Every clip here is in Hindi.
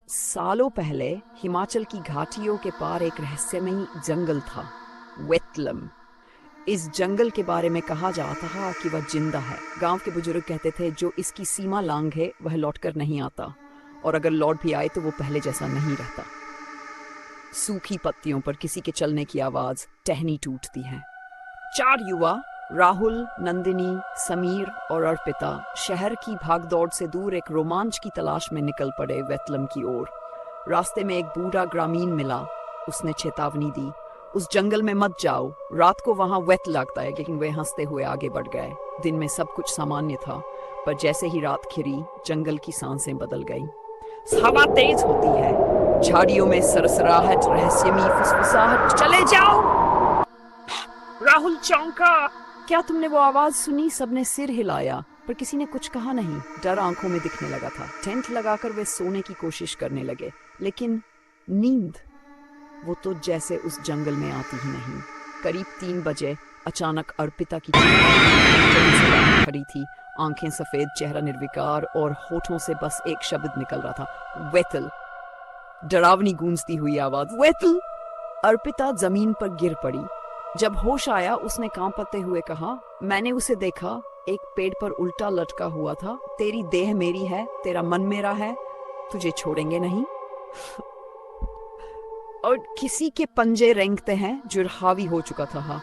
सालों पहले हिमाचल की घाटियों के पार एक रहस्यमयी जंगल था, वेटलम। इस जंगल के बारे में कहा जाता था कि वह जिंदा है। गांव के बुजुर्ग कहते थे जो इसकी सीमा लांघे वह लौटकर नहीं आता, और अगर लौट भी आए तो वो पहले जैसा नहीं रहता। सूखी पत्तियों पर किसी के चलने की आवाज, टहनी टूटती है। चार युवा, राहुल, नंदिनी, समीर और अर्पिता, शहर की भागदौड़ से दूर एक रोमांच की तलाश में निकल पड़े वेतलम की ओर। रास्ते में एक बूढ़ा ग्रामीण मिला। उसने चेतावनी दी, उस जंगल में मत जाओ, रात को वहां वेट लगता है। लेकिन वे हंसते हुए आगे बढ़ गए। दिन में सब कुछ सामान्य था, पर जैसे ही रात खिरी, जंगल की सांसें बदल गई। हवा तेज होती है, झाड़ियों में सरसराहट, रहस्यमयी फुसफुसाहट। चले जाओ! राहुल चौंका। क्या तुमने वो आवाज सुनी? सबने सिर हिलाया, पर किसी ने कुछ कहा नहीं। डर आंखों में दिखने लगा था। टेंट लगाकर वे सोने की कोशिश करने लगे, लेकिन नींद, वो तो जैसे उस जंगल में आती ही नहीं। करीब 3 बजे अचानक अर्पिता की खड़ी थी, आंखें सफेद, चेहरा निर्विकार, और होठों से बस एक शब्द निकल रहा था, वेतल। डरावनी गूंजती हुई आवाज, वेतल। अर्पिता जमीन पर गिर पड़ी। जब होश आया, उसने कांपते हुए कहा, मैंने उसे देखा, एक पेड़ पर उल्टा लटका हुआ था। तेरी देह मेरी है, तेरा मन मेरा है, तुझे छोड़ेंगे नहीं। और किसी के पंजे रेंगते हैं जो हावी हो चुका था।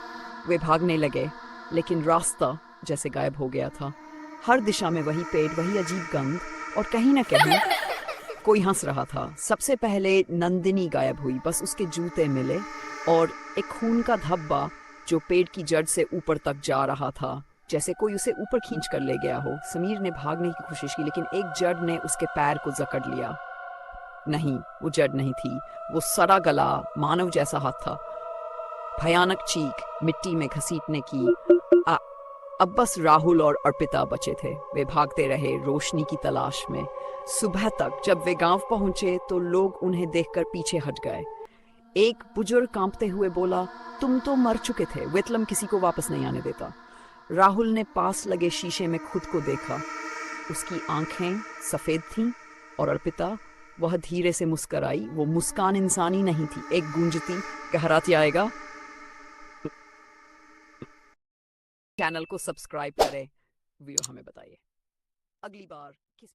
वे भागने लगे, लेकिन रास्ता जैसे गायब हो गया था। हर दिशा में वही पेड़, वही अजीब गंध, और कहीं ना कहीं कोई हंस रहा था। सबसे पहले नंदिनी गायब हुई, बस उसके जूते मिले और एक खून का धब्बा जो पेड़ की जड़ से ऊपर तक जा रहा था, जैसे कोई उसे ऊपर खींच कर ले गया हो। समीर ने भागने की कोशिश की, लेकिन एक जड़ ने उसके पैर को जकड़ लिया। नहीं, वो जड़ नहीं थी, वो सड़ा गला मानव जैसा हाथ था। भयानक चीख, मिट्टी में घसीटने की। अब बस राहुल और अर्पिता बचे थे। वे भागते रहे रोशनी की तलाश में। सुबह तक जब वे गांव पहुंचे तो लोग उन्हें देखकर पीछे हट गए। एक बुजुर्ग कांपते हुए बोला, तुम तो मर चुके थे, वेतलम किसी को वापस नहीं आने देता। राहुल ने पास लगे शीशे में खुद को देखा। उसकी आंखें सफेद थीं, और अर्पिता, वह धीरे से मुस्कराई। वो मुस्कान इंसानी नहीं थी, एक गूंजती कहराती आएगा। चैनल को सब्सक्राइब करें, वीडियो हमें बताइए अगली बार किस